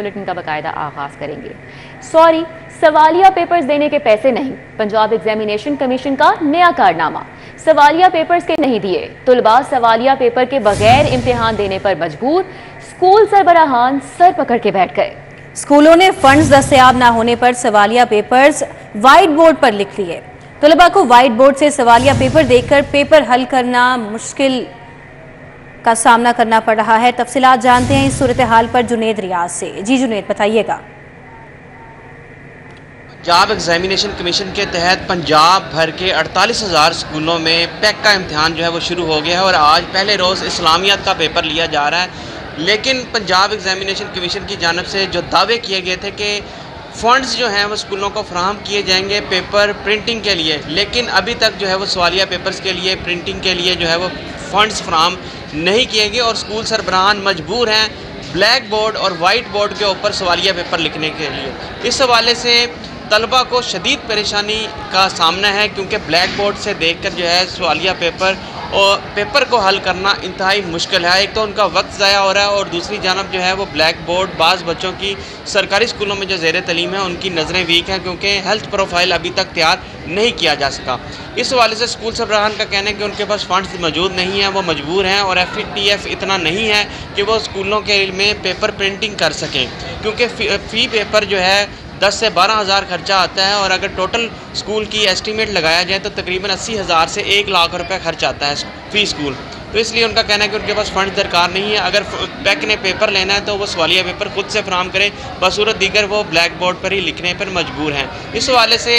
Bulletin का बाकायदा आगाज करेंगे। सॉरी, सवालिया पेपर्स देने के पैसे नहीं। पंजाब एग्जामिनेशन कमीशन का नया कारनामा। सवालिया पेपर्स के नहीं दिए, तुलबा सवालिया पेपर के बगैर इम्तिहान देने पर मजबूर। स्कूल सरबराहान सर पकड़ के बैठ गए। स्कूलों ने फंड्स दस्तयाब न होने पर सवालिया पेपर्स व्हाइट बोर्ड पर लिख लिए। तुलबा को व्हाइट बोर्ड से सवालिया पेपर देखकर पेपर हल करना मुश्किल का सामना करना पड़ रहा है। तफसीलात जानते हैं इस सूरत हाल पर जुनेद रियाज से। जी जुनेद, बताइएगा। पंजाब एग्जामिनेशन कमीशन के तहत पंजाब भर के 48,000 स्कूलों में पैक का इम्तिहान जो है वो शुरू हो गया है और आज पहले रोज़ इस्लामियात का पेपर लिया जा रहा है। लेकिन पंजाब एग्जामिनेशन कमीशन की जानिब से जो दावे किए गए थे कि फ़ंड्स जो हैं वो स्कूलों को फराहम किए जाएंगे पेपर प्रिंटिंग के लिए, लेकिन अभी तक जो है वो सवालिया पेपर्स के लिए प्रिंटिंग के लिए जो है वो फ़ंड्स फराहम नहीं किए गए और स्कूल सरबराहान मजबूर हैं ब्लैक बोर्ड और वाइट बोर्ड के ऊपर सवालिया पेपर लिखने के लिए। इस हवाले से तलबा को शदीद परेशानी का सामना है क्योंकि ब्लैक बोर्ड से देखकर जो है सवालिया पेपर को हल करना इंतहाई मुश्किल है। एक तो उनका वक्त ज़ाया हो रहा है और दूसरी जानब जो है वो ब्लैक बोर्ड बाज़ बच्चों की सरकारी स्कूलों में जो ज़ेर तलीम है उनकी नज़रें वीक हैं क्योंकि हेल्थ प्रोफाइल अभी तक तैयार नहीं किया जा सका। इस हवाले से स्कूल सरबराहान का कहना है कि उनके पास फ़ंड्स मौजूद नहीं हैं, वो मजबूर हैं और FATF इतना नहीं है कि वो स्कूलों के में पेपर प्रिंटिंग कर सकें क्योंकि फ़ी पेपर जो है 10 से 12,000 खर्चा आता है और अगर टोटल स्कूल की एस्टीमेट लगाया जाए तो तकरीबन 80,000 से 1 लाख रुपए खर्च आता है फ़ी स्कूल। तो इसलिए उनका कहना है कि उनके पास फंड दरकार नहीं है। अगर पैक ने पेपर लेना है तो वो सवालिया पेपर खुद से फराहम करें, बसूरत दीगर वो ब्लैक बोर्ड पर ही लिखने पर मजबूर हैं। इस हवाले से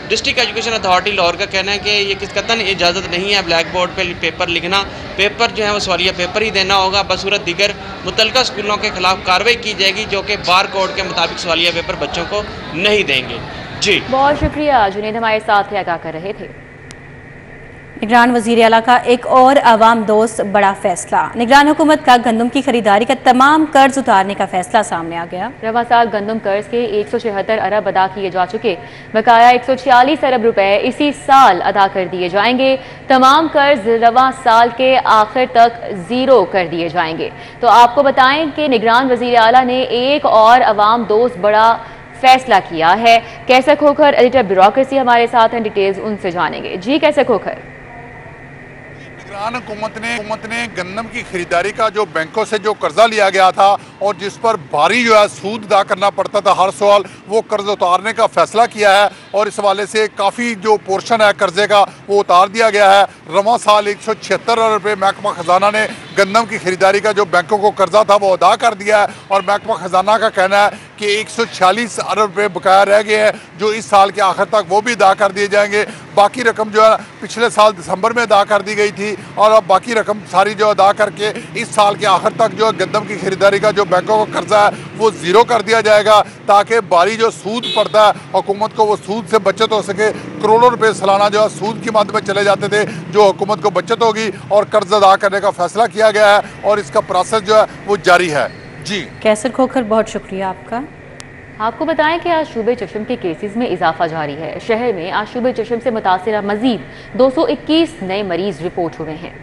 डिस्ट्रिक्ट एजुकेशन अथॉरिटी लाहौर का कहना है कि ये किस कतन इजाज़त नहीं है ब्लैक बोर्ड पर पेपर लिखना, पेपर जो है वो सवालिया पेपर ही देना होगा। बसूरत दीगर मुतलका स्कूलों के खिलाफ कार्रवाई की जाएगी जो कि बार कोड के मुताबिक सवालिया पेपर बच्चों को नहीं देंगे। जी बहुत शुक्रिया जुनेद, हमारे साथ आगाह कर रहे थे। निगरान वज़ीर आला का एक और अवाम दोस्त बड़ा फैसला। निगरान हुकूमत का गंदम की खरीदारी का तमाम कर्ज उतारने का फैसला सामने आ गया। रवा साल गंदम कर्ज के 176 अरब अदा किए जा चुके, बकाया 146 अरब रुपए इसी साल अदा कर दिए जाएंगे। तमाम कर्ज रवा साल के आखिर तक ज़ीरो कर दिए जाएंगे। तो आपको बताएं कि निगरान वज़ीर आला ने एक और अवाम दोस्त बड़ा फैसला किया है। कैसे खोखर एडिटर ब्यूरोक्रेसी हमारे साथ हैं, डिटेल्स उनसे जानेंगे। जी कैसे खोखर। निगरान हुकूमत ने गन्नम की खरीदारी का जो बैंकों से जो कर्जा लिया गया था और जिस पर भारी जो है सूद अदा करना पड़ता था हर साल, वो कर्ज उतारने का फैसला किया है और इस हवाले से काफ़ी जो पोर्शन है कर्जे का वो उतार दिया गया है। रवां साल 176 अरब रुपये महकमा खजाना ने गन्नम की खरीदारी का जो बैंकों को कर्जा था वो अदा कर दिया है और महकमा खजाना का कहना है कि 146 अरब रुपये बकाया रह गए हैं जो इस साल के आखिर तक वो भी अदा कर दिए जाएंगे। बाकी रकम जो है पिछले साल दिसंबर में अदा कर दी गई थी और अब बाकी रकम सारी जो अदा करके इस साल के आखिर तक जो गंदम की खरीदारी का जो बैंकों का कर्जा है वो ज़ीरो कर दिया जाएगा ताकि बारी जो सूद पड़ता है हुकूमत को वो सूद से बचत हो सके। करोड़ों रुपए सालाना जो है सूद की मद में चले जाते थे, जो हुकूमत को बचत होगी और कर्ज अदा करने का फैसला किया गया है और इसका प्रोसेस जो है वो जारी है। जी कैसर खोखर, बहुत शुक्रिया आपका। आपको बताएं कि आज शूबे चशम के केसेस में इजाफा जारी है। शहर में आज शूबे चशम से मुतासिर मजीद 221 नए मरीज रिपोर्ट हुए हैं।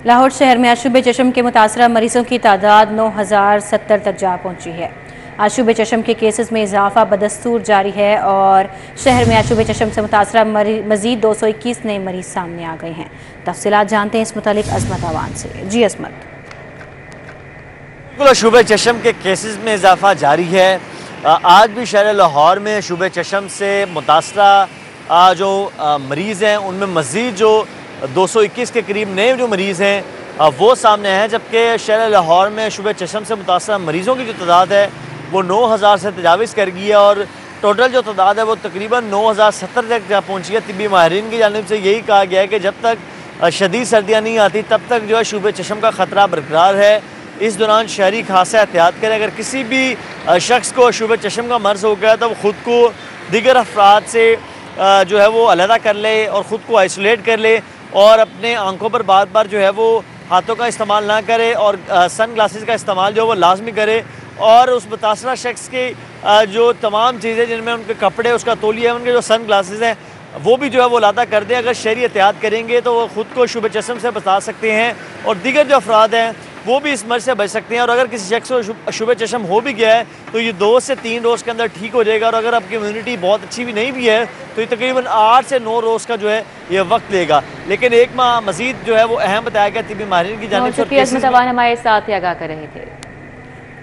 लाहौर शहर में आज शूबे चशम के मुतासरा मरीजों की तादाद 9,070 तक जा पहुंची है। आज शूबे चशम के केसेस में इजाफा बदस्तूर जारी है और शहर में आज शूबे चशम से मुतासरा मजीद 221 नए मरीज सामने आ गए हैं। तफसीलात जानते हैं इस मुतालिक अजमत आवान से। जी अजमत। शूबे चशम के केसेस में इजाफा जारी है। आज भी शहर लाहौर में शूबे चशम से मुतासरा जो मरीज़ हैं उनमें मज़ीद जो 221 के करीब नए जो मरीज़ हैं वो सामने हैं, जबकि शहर लाहौर में शूबे चशम से मुतासरा मरीज़ों की जो तादाद है वो 9,000 से तजाविज़ कर गई है और टोटल जो तादाद है वो तकरीबन 9,070 तक जा पहुँची है। तिब्बी माहिरीन की जानिब से यही कहा गया है कि जब तक शदीद सर्दियाँ नहीं आती तब तक जो है शूबे चशम का ख़तरा बरकरार है। इस दौरान शहरी खासा एहतियात करें। अगर किसी भी शख्स को शूबे चशम का मर्ज़ हो गया तो वो ख़ुद को दीगर अफराद से जो है वो अलहदा कर ले और ख़ुद को आइसोलेट कर ले और अपने आंखों पर बार बार जो है वो हाथों का इस्तेमाल ना करे और सन ग्लासेस का इस्तेमाल जो है वो लाजमी करे और उस मुतासरा शख्स के जो तमाम चीज़ें जिनमें उनके कपड़े, उसका तौलिया है, उनके जो सन ग्लासेस हैं वो भी जो है वो लादा कर दें। अगर शहरी एहतियात करेंगे तो वो ख़ुद को शूबे चशम से बचा सकते हैं और दीगर जो अफराद हैं वो भी इस मर्ज से बच सकते हैं। और अगर किसी शख्स को शुबे चशम हो भी गया है तो ये 2 से 3 रोज़ के अंदर ठीक हो जाएगा। और अगर आपकी इम्यूनिटी बहुत अच्छी भी नहीं भी है तो ये तकरीबन 8 से 9 रोज़ का जो है ये वक्त लेगा। लेकिन 1 माह मजीद जो है वो अहम बताया गया तिब्बी माहिरीन की जानिब से। हमारे साथ ही आगाह कर रहे थे।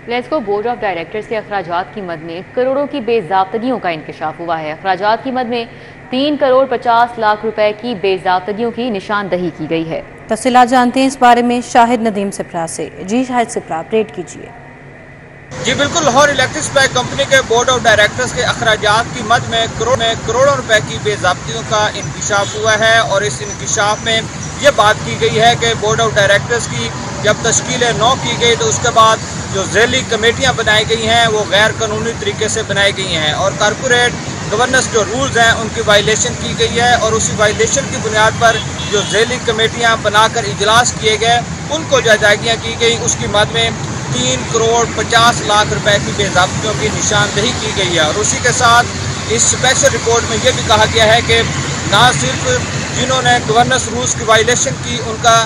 लेट्सको बोर्ड ऑफ डायरेक्टर्स के अखराजात की मद में करोड़ों की बेज़ाब्तगियों का इंकशाफ हुआ है। अखराजात की मद में 3 करोड़ 50 लाख रुपए की बेज़ाब्तगियों की निशानदही की गई है। तफसीलात जानते हैं इस बारे में शाहिद नदीम सिप्रा से। जी शाहिद सिप्रा, अपडेट कीजिए। जी बिल्कुल, लाहौर इलेक्ट्रिक सप्लाई कंपनी के बोर्ड ऑफ डायरेक्टर्स के अखराजात की मद में करोड़ों रुपए की बेज़ाब्तियों का इंकशाफ हुआ है। और इस इंकशाफ में ये बात की गई है कि बोर्ड ऑफ डायरेक्टर्स की जब तश्कील नौ की गई तो उसके बाद जो झेली कमेटियाँ बनाई गई हैं वो गैर कानूनी तरीके से बनाई गई हैं और कॉरपोरेट गवर्नेंस जो रूल्स हैं उनकी वायलेशन की गई है। और उसी वायलेशन की बुनियाद पर जो झेली कमेटियाँ बनाकर इजलास किए गए उनको जो अदायगियाँ की गई उसकी मद में 3 करोड़ 50 लाख रुपए की बेज़ाब्तियों की निशानदही की गई है। और उसी के साथ इस स्पेशल रिपोर्ट में ये भी कहा गया है कि ना सिर्फ जिन्होंने गवर्नेंस रूल्स की वायलेशन की उनका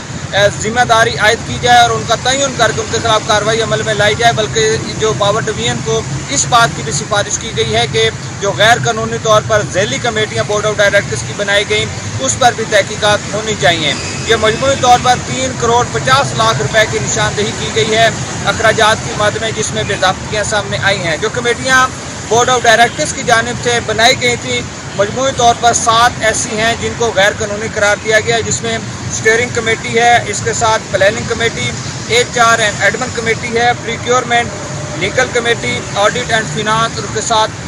जिम्मेदारी आयद की जाए और उनका तयन करके उनके खिलाफ कार्रवाई अमल में लाई जाए, बल्कि जो पावर डिवीजन को इस बात की भी सिफारिश की गई है कि जो गैर कानूनी तौर पर झेली कमेटियाँ बोर्ड ऑफ डायरेक्टर्स की बनाई गई उस पर भी तहकीकात होनी चाहिए। ये मजमूई तौर पर 3 करोड़ 50 लाख रुपए की निशानदही की गई है अखराजात की मद में, जिसमें बेज़ाब्तियाँ सामने आई हैं। जो कमेटियाँ बोर्ड ऑफ डायरेक्टर्स की जानिब से बनाई गई थी मजमूई तौर पर 7 ऐसी हैं जिनको गैर कानूनी करार दिया गया है, जिसमें स्टीयरिंग कमेटी है, इसके साथ planning committee, HR and admin committee है, procurement, legal committee, audit and finance, और उसके साथ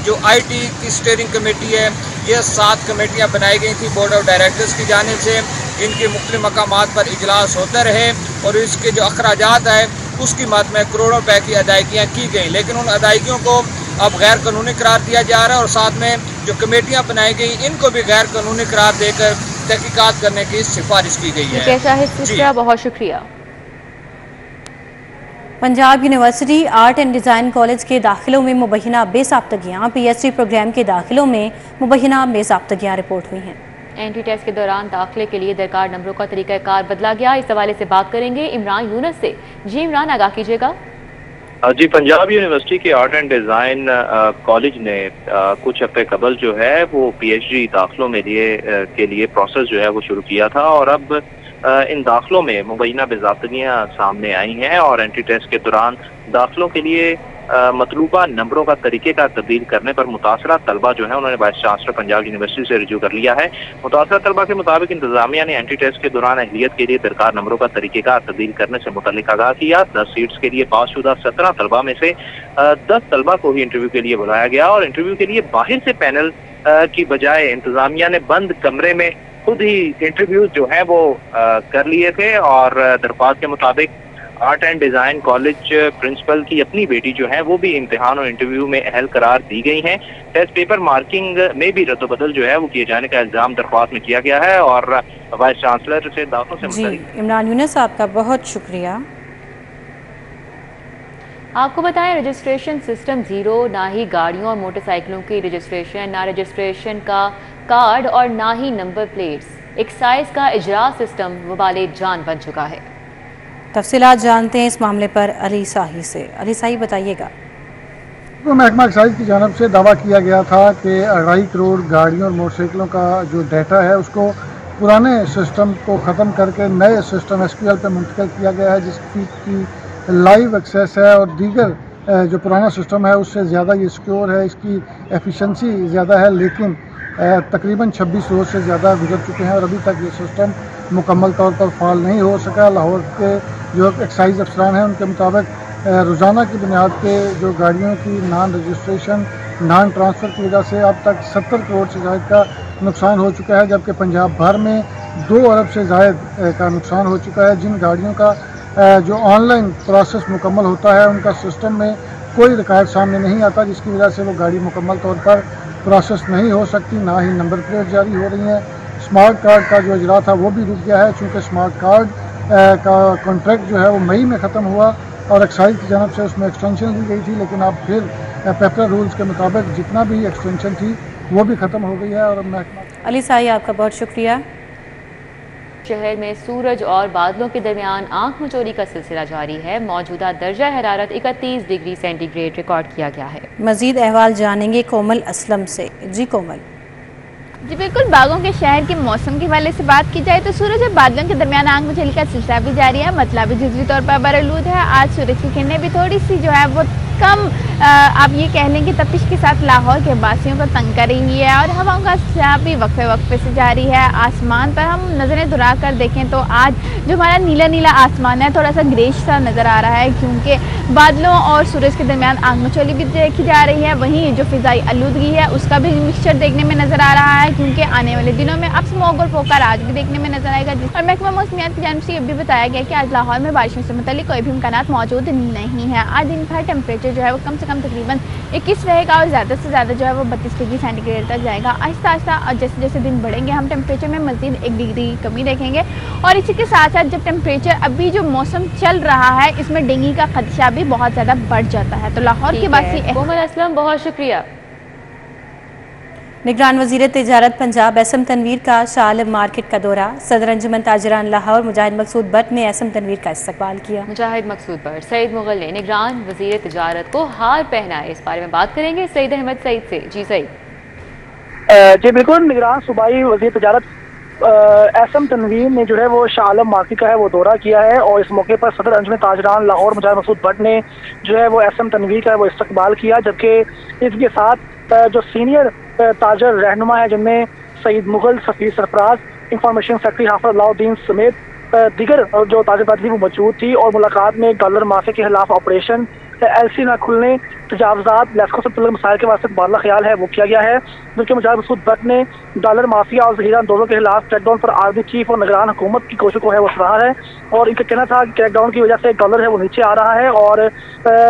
जो IT की स्टीयरिंग कमेटी है। ये 7 कमेटियाँ बनाई गई थी बोर्ड ऑफ डायरेक्टर्स की जानिब से, जिनके मुख्तलिफ मकामात पर इजलास होते रहे और इसके जो अखराजात है उसकी मद में करोड़ों रुपए की अदायगियाँ की गई। लेकिन उन अदायगियों को अब गैर कानूनी करार दिया जा रहा है और साथ में जो कमेटियाँ बनाई गई इनको भी गैर कानूनी करार देकर तहकीकात करने की सिफारिश की गई है। शाहिद, बहुत शुक्रिया। Punjab university art and design college के दाखिलों में मुबैना बेज़ाब्तगियाँ, PhD प्रोग्राम के दाखिलों में मुबैना बेज़ाब्तगियाँ रिपोर्ट हुई हैं। एंट्री टेस्ट के दौरान दाखिले के लिए दरकार नंबरों का तरीक़ाकार बदला गया। इस हवाले से बात करेंगे इमरान यूनस से। जी इमरान, आगाह कीजिएगा। जी, पंजाब यूनिवर्सिटी के आर्ट एंड डिज़ाइन कॉलेज ने कुछ हफ्ते कबल जो है वो PhD दाखिलों में के लिए प्रोसेस जो है वो शुरू किया था और अब इन दाखिलों में मुबैना बेज़ाब्तगियाँ सामने आई हैं और एंट्री टेस्ट के दौरान दाखिलों के लिए मतलूबा नंबरों का तरीक़ेकार तब्दील करने पर मुतासरा तलबा जो है उन्होंने वाइस चांसलर पंजाब यूनिवर्सिटी से रजू कर लिया है। मुतासरा तलबा के मुताबिक इंतजामिया ने एंट्री टेस्ट के दौरान अहलियत के लिए दरकार नंबरों का तरीक़ेकार तब्दील करने से मुतल्लिक आगाह किया। 10 सीट्स के लिए पासशुदा 17 तलबा में से 10 तलबा को ही इंटरव्यू के लिए बुलाया गया और इंटरव्यू के लिए बाहर से पैनल की बजाय इंतजामिया ने बंद कमरे में खुद ही इंटरव्यूज जो है वो कर लिए थे। और दरख्वास्त के मुताबिक art and design college principal की अपनी बेटी जो है वो भी इम्तिहान और इंटरव्यू में अहल करार दी गई हैं। टेस्ट पेपर मार्किंग में भी रद्द-बदल जो है वो किए जाने का इल्ज़ाम दरख्वास्त में किया गया है और वाइस चांसलर से दाखिलों से मुताल्लिक। इमरान यूनस, आपका बहुत शुक्रिया। आपको बताएं, रजिस्ट्रेशन सिस्टम ज़ीरो, ना ही गाड़ियों और मोटरसाइकिलों की रजिस्ट्रेशन, ना रजिस्ट्रेशन का कार्ड और ना ही नंबर प्लेट्स। एक्साइज का इजरा सिस्टम वबाले जान बन चुका है। तफसीलात जानते हैं इस मामले पर अली शाही से। अली शाही, बताइएगा। तो महकमा एक्साइज की जानब से दावा किया गया था कि 2.5 करोड़ गाड़ियों और मोटरसाइकिलों का जो डाटा है उसको पुराने सिस्टम को ख़त्म करके नए सिस्टम SQL पे मुंतकिल किया गया है, जिसकी लाइव एक्सेस है और दीगर जो पुराना सिस्टम है उससे ज़्यादा ये सिक्योर है, इसकी एफिशिएंसी ज़्यादा है। लेकिन तकरीबन 26 रोज़ से ज़्यादा गुजर चुके हैं और अभी तक ये सिस्टम मुकम्मल तौर पर फ़ाल नहीं हो सका। लाहौर के जो एक्साइज अफसरान हैं उनके मुताबिक रोज़ाना की बुनियाद पे जो गाड़ियों की नॉन रजिस्ट्रेशन, नॉन ट्रांसफ़र की वजह से अब तक 70 करोड़ से ज़ायद का नुकसान हो चुका है, जबकि पंजाब भर में 2 अरब से ज़ायद का नुकसान हो चुका है। जिन गाड़ियों का जो ऑनलाइन प्रोसेस मुकम्मल होता है उनका सिस्टम में कोई रिकॉर्ड सामने नहीं आता, जिसकी वजह से वो गाड़ी मुकम्मल तौर पर प्रोसेस नहीं हो सकती, ना ही नंबर प्लेट जारी हो रही हैं। स्मार्ट कार्ड का जो इजरा था वो भी रुक गया है, चूँकि स्मार्ट कार्ड का कॉन्ट्रैक्ट जो है वो मई में ख़त्म हुआ और एक्साइज की जानब से उसमें एक्सटेंशन दी गई थी, लेकिन अब फिर पेपर रूल्स के मुताबिक जितना भी एक्सटेंशन थी वो भी ख़त्म हो गई है। और महकमा अली शाही, आपका बहुत शुक्रिया। शहर में सूरज और बादलों के दरमियान आंख मचोली का सिलसिला जारी है। मौजूदा दर्जा हरारत 31 डिग्री सेंटीग्रेड रिकॉर्ड किया गया है। मजीद अहवाल जानेंगे कोमल असलम से। जी कोमल। जी बिल्कुल, बागों के शहर के मौसम के हवाले से बात की जाए तो सूरज और बादलों के दरमियान आंख मचोली का सिलसिला भी जारी है। मतलब भी जुज़वी तौर पर बरआलूद है। आज सूरज की किरणें भी थोड़ी सी जो है वो कम आप ये कह लें कि तपिश के साथ लाहौर के वासियों को तंग कर रही है और हवाओं का सिलसिला भी वक्फे वक्फे से जारी है। आसमान पर हम नज़रें दुरा कर देखें तो आज जो हमारा नीला नीला आसमान है थोड़ा सा ग्रेश सा नज़र आ रहा है, क्योंकि बादलों और सूरज के दरमियान आंख मचोली भी देखी जा रही है। वहीं जो फिजाई आलूदगी है उसका भी मिक्सचर देखने में नज़र आ रहा है, क्योंकि आने वाले दिनों में अब स्मॉग और फोकार आज भी देखने में नजर आएगा। और महकमा मौसमियात की जानिब से ये भी बताया गया कि आज लाहौर में बारिशों से मुताल्लिक कोई भी इम्कानात मौजूद नहीं है। आज दिन भर टेम्परेचर जो है वो कम से कम तकरीबन 21 रहेगा और ज़्यादा से ज़्यादा जो है वो 32 डिग्री सेंटीग्रेड तक जाएगा। आहिस्ता आहिस्ता और जैसे जैसे दिन बढ़ेंगे हम टेम्परेचर में मज़ीद 1 डिग्री कमी देखेंगे। और इसी के साथ साथ जब टेम्परेचर अभी जो मौसम चल रहा है इसमें डेंगू का खदशा भी बहुत ज़्यादा बढ़ जाता है। तो लाहौर की बात कोमल असलम, बहुत शुक्रिया। निगरान वज़ीर तिजारत पंजाब एसएम तनवीर का शाह मार्केट का दौरा। सदर अंजुमन ताजरान लाहौर मुजाहिद मकसूद भट्ट ने एसएम तनवीर का इस्तकबाल किया। मुजाहिद मकसूद भट्ट सईद मुगल ने निगरान वज़ीर तिजारत को हार पहनाए। इस बारे में बात करेंगे सईद अहमद सईद से। जी सईद। जी बिल्कुल, निगरान सूबाई वज़ीर तिजारत एसएम तनवीर ने जो है वो शाह आलम मार्केट का है वो दौरा किया है और इस मौके पर सदर अंजुमन ताजरान लाहौर मुजाहिद मकसूद भट्ट ने जो है वो एसएम तनवीर का है वो इस्तकबाल किया। जबकि इसके साथ जो सीनियर ताजर रहनुमा है जिनमें सईद मुगल, सफ़ीर सरफराज, इंफॉर्मेशन सेक्रेटरी हाफिज अलाउद्दीन समेत दीगर जो ताजर थी वो मौजूद थी। और मुलाकात में डॉलर माफिया के खिलाफ ऑपरेशन, एलसी न खुलने, तजावजात, लैस्को से मुतल्लिक़ मसाइल के वास्ते तबादला ख्याल है वो किया गया है। जबकि मुजाहिद मकसूद भट्ट ने डॉलर माफिया और ज़हीरा दोनों के खिलाफ क्रैकडाउन पर आर्मी चीफ और निगरान हुकूमत की कोशिश को है वो सराहा है। और इनका कहना था कि क्रैकडाउन की वजह से डॉलर है वो नीचे आ रहा है और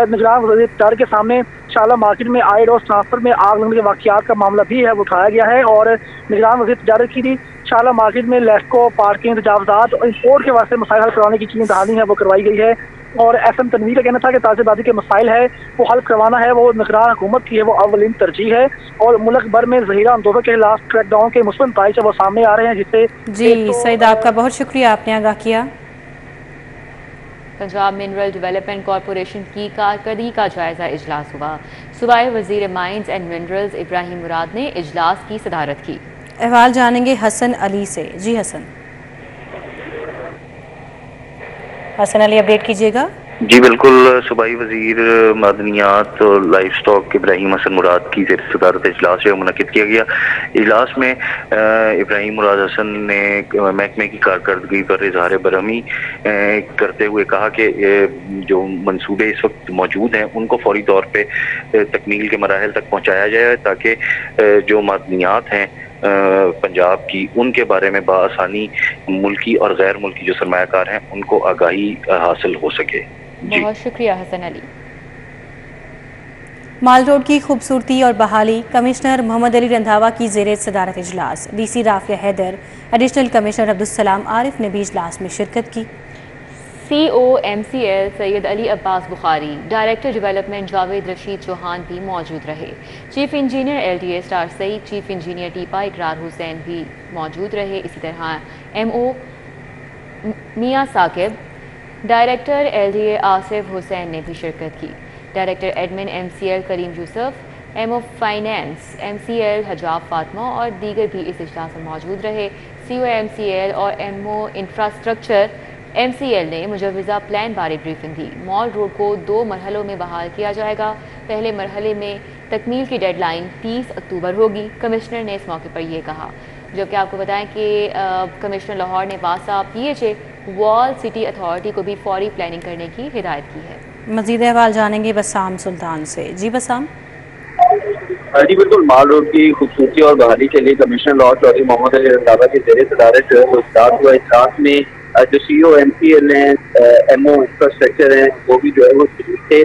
निगरान वज़ीर तिजारत के सामने शाला मार्केट में आए रोज ट्रांसफर में आग लगने के वाक़यात का मामला भी है वो उठाया गया है। और निगरान वज़ीर तिजारत की भी शाला मार्केट में लैस्को, पार्किंग, तजावजात और इंपोर्ट के वास्ते मसाइल हल करवाने की चीज़ें दहानी है वो करवाई गई है। और एसएम तनवीर का कहना था कि ताजरबाजी के मसाइल है वो हल करवाना है वो निगरान हुकूमत की है वो अव्वलीन तरजीह है। और मुल्क भर में ज़हीरा आंदोलन के खिलाफ क्रैकडाउन के मुस्बत नतीजे वो सामने आ रहे हैं जिससे जी सईद आपका बहुत शुक्रिया, आपने आगाह किया। पंजाब मिनरल डेवलपमेंट कॉरपोरेशन की कारकर्दगी का जायजा इजलास हुआ। सूबाई वजीर माइंस एंड मिनरल्स इब्राहिम मुराद ने इजलास की सदारत की। अहवाल जानेंगे हसन अली से। जी हसन अली अपडेट कीजिएगा। जी बिल्कुल, सूबाई वजीर मादनियात और लाइफ स्टॉक इब्राहिम हसन मुराद की सदारत इजलास जो मुनक़िद किया गया। इजलास में इब्राहिम मुराद हसन ने महकमे की कारकर्दगी पर इजहार बरहमी करते हुए कहा कि जो मंसूबे इस वक्त मौजूद हैं उनको फौरी तौर पर तकमील के मराहल तक पहुँचाया जाए ताकि जो मादनियात हैं पंजाब की उनके बारे में बाआसानी मुल्की और गैर मुल्की जो सरमायाकार हैं उनको आगाही हासिल हो सके। बहुत शुक्रिया हसन अली। माल रोड की खूबसूरती और बहाली, कमिश्नर मोहम्मद अली रंधावा की ज़ेरे सदारत इजलास। DC Rafia Haider, additional commissioner Abdul Salam Arif ने भी इजलास में शिरकत की। COMCL Syed Ali Abbas Bukhari, director development Javed Rashid Chauhan भी मौजूद रहे। Chief engineer LDA Sattar Saeed, chief engineer TEPA Iqrar Hussain भी मौजूद रहे। इसी तरह MO Mian Saqib, director LDA Asif Hussain ने भी शिरकत की। Director admin MCL Karim Yousuf, MO finance MCL Hijab Fatima और दीगर भी इस इजलास में मौजूद रहे। CO MCL और MO इंफ्रास्ट्रक्चर MCL ने मुजवज़ा प्लान बारे ब्रीफिंग दी। मॉल रोड को 2 मरहलों में बहाल किया जाएगा। पहले मरहले में तकमील की डेडलाइन 30 अक्टूबर होगी। कमिश्नर ने इस मौके पर यह कहा। जबकि आपको बताएं कि कमिश्नर लाहौर ने वासा PHA वॉल सिटी अथॉरिटी को भी फौरी प्लानिंग करने की हिदायत की है। मजीद अहवाल जानेंगे बसाम सुल्तान से। जी बसाम। जी बिल्कुल, माल रोड की खूबसूरती और बहाली के लिए कमिश्नर लाहौर चौधरी मोहम्मद अली रंधावा की ज़ेरे सदारत जो है वो इजलास हुआ। इजलास में जो CO MCL हैं, MO इंफ्रास्ट्रक्चर हैं वो भी जो है वो शरीक थे।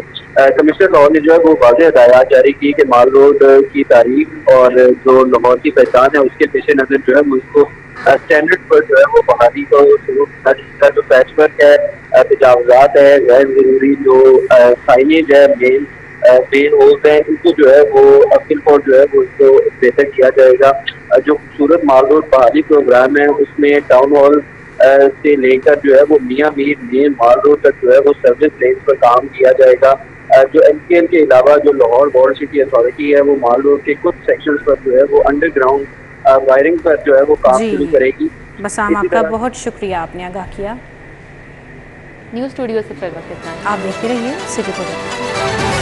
कमिश्नर लाहौर ने जो है वो वाज़ेह हिदायत जारी की कि माल रोड की तारीख और जो लाहौर की पहचान है उसके पेश नज़र जो है वो इसको स्टैंडर्ड पर जो है वो बहाली को शुरू करना। जो पैच वर्क है, तजावजात है, गैर जरूरी जो साइनेज है, मेन होल्स हैं, इनको जो है वो अकिल पर जो है वो इसको बेहतर किया जाएगा। जो खूबसूरत माल रोड बहाली प्रोग्राम है उसमें टाउन हॉल से लेकर जो है वो मियां मीर मेन माल रोड तक जो है वो सर्विस लेन पर काम किया जाएगा। जो MKL के अलावा जो लाहौर वाटर सिटी अथॉरिटी है वो माल रोड के कुछ सेक्शंस पर जो है वो अंडरग्राउंड वायरिंग पर जो है वो काम शुरू करेगी। बसाम, आपका बहुत शुक्रिया, आपने आगाह किया। न्यूज़ स्टूडियो से फिर वक्त इतना। आप देखते रहिए सिटी पोस्ट।